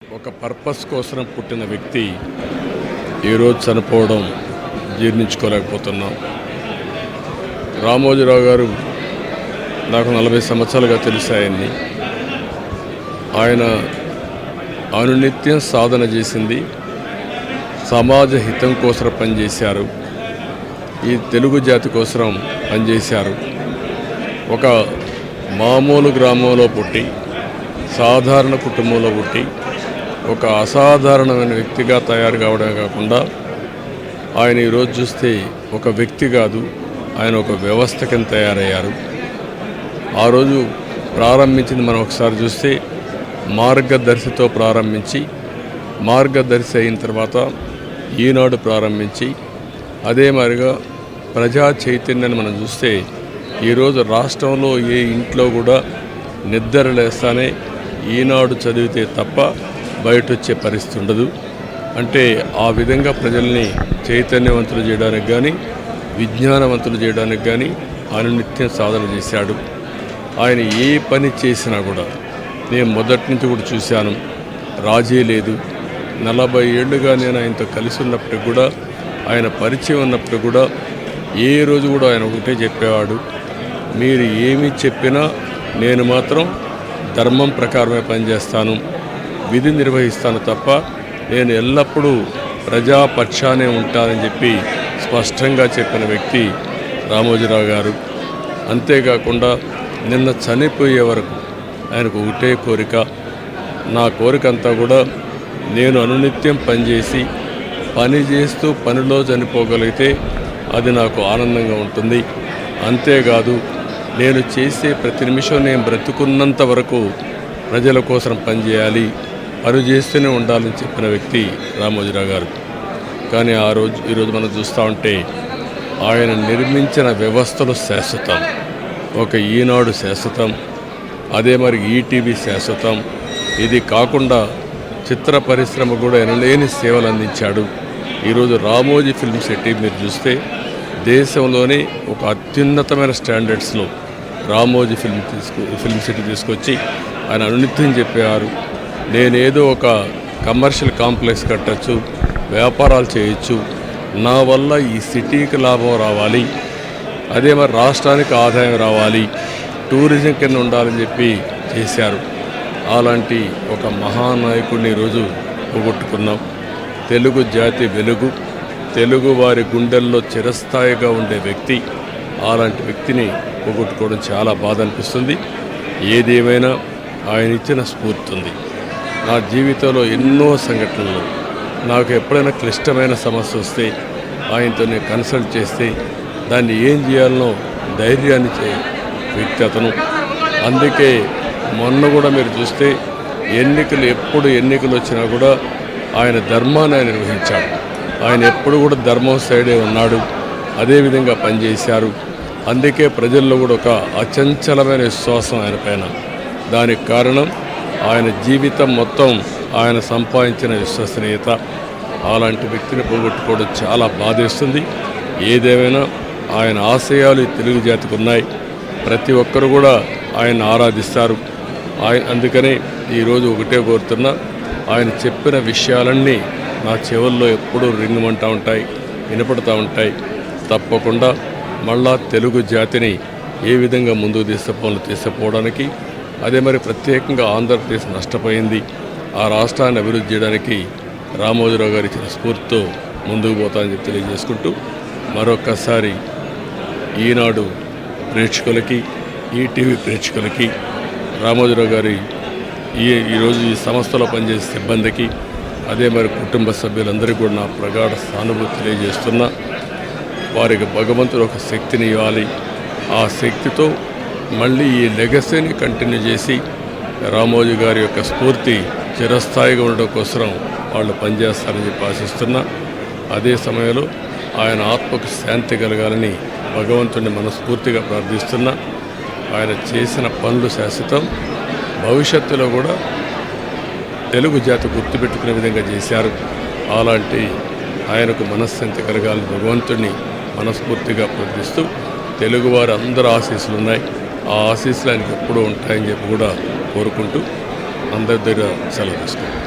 ఒక పర్పస్ కోసం పుట్టిన వ్యక్తి ఈరోజు చనిపోవడం జీర్ణించుకోలేకపోతున్నాం. రామోజీరావు గారు నాకు 40 సంవత్సరాలుగా తెలిసాయని. ఆయన అనునిత్యం సాధన చేసింది సమాజ హితం కోసం పనిచేశారు. ఈ తెలుగు జాతి కోసం పనిచేశారు. ఒక మామూలు గ్రామంలో పుట్టి సాధారణ కుటుంబంలో పుట్టి ఒక అసాధారణమైన వ్యక్తిగా తయారు కావడమే కాకుండా ఆయన ఈరోజు చూస్తే ఒక వ్యక్తి కాదు, ఆయన ఒక వ్యవస్థ కింద తయారయ్యారు. ఆ రోజు ప్రారంభించింది మనం ఒకసారి చూస్తే మార్గదర్శితో ప్రారంభించి మార్గదర్శి అయిన తర్వాత ఈనాడు ప్రారంభించి అదే మాదిరిగా ప్రజా చైతన్యాన్ని మనం చూస్తే ఈరోజు రాష్ట్రంలో ఏ ఇంట్లో కూడా నిద్ర లేస్తానే ఈనాడు చదివితే తప్ప బయట వచ్చే పరిస్థితి ఉండదు. అంటే ఆ విధంగా ప్రజల్ని చైతన్యవంతులు చేయడానికి కానీ విజ్ఞానవంతులు చేయడానికి కానీ అనునిత్యం సాధన చేశాడు. ఆయన ఏ పని చేసినా కూడా నేను మొదటి నుంచి కూడా చూశాను, రాజీ లేదు. 40 ఏళ్ళుగా నేను ఆయనతో కలిసి ఉన్నప్పటికి కూడా ఆయన పరిచయం ఉన్నప్పటికి కూడా ఏ రోజు కూడా ఆయన ఒకటే చెప్పేవాడు, మీరు ఏమి చెప్పినా నేను మాత్రం ధర్మం ప్రకారమే పనిచేస్తాను, విధి నిర్వహిస్తాను తప్ప నేను ఎల్లప్పుడూ ప్రజాపక్షానే ఉంటానని చెప్పి స్పష్టంగా చెప్పిన వ్యక్తి రామోజీరావు గారు. అంతేకాకుండా నిన్న చనిపోయే వరకు ఆయనకు ఒకటే కోరిక, నా కోరిక అంతా కూడా నేను అనునిత్యం పనిచేసి పని చేస్తూ పనిలో చనిపోగలిగితే అది నాకు ఆనందంగా ఉంటుంది. అంతేకాదు నేను చేసే ప్రతి నిమిషం నేను బ్రతుకున్నంత వరకు ప్రజల కోసం పనిచేయాలి, పని చేస్తూనే ఉండాలని చెప్పిన వ్యక్తి రామోజీరావు గారు. కానీ ఈరోజు మనం చూస్తూ ఉంటే ఆయన నిర్మించిన వ్యవస్థలు శాశ్వతం. ఒక ఈనాడు శాశ్వతం, అదే మరి ఈటీవీ శాశ్వతం. ఇది కాకుండా చిత్ర పరిశ్రమ కూడా ఎనలేని సేవలు అందించాడు. ఈరోజు రామోజీ ఫిల్మ్ సిటీ మీరు చూస్తే దేశంలోనే ఒక అత్యున్నతమైన స్టాండర్డ్స్లో రామోజీ ఫిల్మ్ సిటీ తీసుకొచ్చి ఆయన అనునిత్యం చెప్పేవారు, నేనేదో ఒక కమర్షియల్ కాంప్లెక్స్ కట్టచ్చు, వ్యాపారాలు చేయొచ్చు, నా వల్ల ఈ సిటీకి లాభం రావాలి, అదే మరి రాష్ట్రానికి ఆదాయం రావాలి, టూరిజం కింద ఉండాలని చెప్పి చేశారు. అలాంటి ఒక మహానాయకుడిని ఈరోజు పోగొట్టుకున్నాం. తెలుగు జాతి వెలుగు, తెలుగు వారి గుండెల్లో చిరస్థాయిగా ఉండే వ్యక్తి, అలాంటి వ్యక్తిని పోగొట్టుకోవడం చాలా బాధ అనిపిస్తుంది. ఏదేమైనా ఆయన ఇచ్చిన స్ఫూర్తి ఉంది. నా జీవితంలో ఎన్నో సంఘటనలు, నాకు ఎప్పుడైనా క్లిష్టమైన సమస్య వస్తే ఆయనతో నేను కన్సల్ట్ చేస్తే దాన్ని ఏం చేయాలనో ధైర్యాన్ని ఇచ్చే వ్యక్తి అతను. అందుకే మొన్న కూడా మీరు చూస్తే ఎప్పుడు ఎన్నికలు వచ్చినా కూడా ఆయన ధర్మాన్ని ఆయన నిర్వహించాడు. ఆయన ఎప్పుడు కూడా ధర్మం సైడే ఉన్నాడు, అదేవిధంగా పనిచేశారు. అందుకే ప్రజల్లో కూడా ఒక అచంచలమైన విశ్వాసం ఆయన పైన. దానికి కారణం ఆయన జీవితం మొత్తం ఆయన సంపాదించిన విశ్వసనీయత. అలాంటి వ్యక్తిని పోగొట్టుకోవడం చాలా బాధేస్తుంది. ఏదేమైనా ఆయన ఆశయాలు ఈ తెలుగు జాతికి ఉన్నాయి. ప్రతి ఒక్కరు కూడా ఆయన ఆరాధిస్తారు. అందుకనే ఈరోజు ఒకటే కోరుతున్నా, ఆయన చెప్పిన విషయాలన్నీ నా చెవుల్లో ఎప్పుడూ రింగుమంటూ ఉంటాయి, వినపడుతూ ఉంటాయి. తప్పకుండా మళ్ళా తెలుగు జాతిని ఏ విధంగా ముందుకు తీసుకుపోవడానికి, అదే మరి ప్రత్యేకంగా ఆంధ్రప్రదేశ్ నష్టపోయింది, ఆ రాష్ట్రాన్ని అభివృద్ధి చేయడానికి రామోజీరావు గారు ఇచ్చిన స్ఫూర్తితో ముందుకు పోతానని చెప్పి తెలియజేసుకుంటూ మరొక్కసారి ఈనాడు ప్రేక్షకులకి, ఈటీవీ ప్రేక్షకులకి, రామోజీరావు గారి ఈరోజు ఈ సంస్థలో పనిచేసే సిబ్బందికి, అదే మరి కుటుంబ సభ్యులందరికీ కూడా నా ప్రగాఢ సానుభూతి తెలియజేస్తున్నా. వారికి భగవంతుడు ఒక శక్తిని ఇవ్వాలి. ఆ శక్తితో మళ్ళీ ఈ లెగసీని కంటిన్యూ చేసి రామోజీ గారి యొక్క స్ఫూర్తి చిరస్థాయిగా ఉండడం కోసం వాళ్ళు పనిచేస్తారని చెప్పి ఆశిస్తున్నా. అదే సమయంలో ఆయన ఆత్మకు శాంతి కలగాలని భగవంతుడిని మనస్ఫూర్తిగా ప్రార్థిస్తున్నా. ఆయన చేసిన పనులు శాశ్వతం. భవిష్యత్తులో కూడా తెలుగు జాతి గుర్తుపెట్టుకునే విధంగా చేశారు. అలాంటి ఆయనకు మనశ్శాంతి కలగాలని భగవంతుడిని మనస్ఫూర్తిగా ప్రార్థిస్తూ తెలుగువారి అందరూ ఆశీస్సులు ఉన్నాయి. ఆ ఆశీస్సులు ఆయనకు ఎప్పుడూ ఉంటాయని చెప్పి కూడా కోరుకుంటూ అందరి దగ్గర సెలవు తీసుకుంటాం.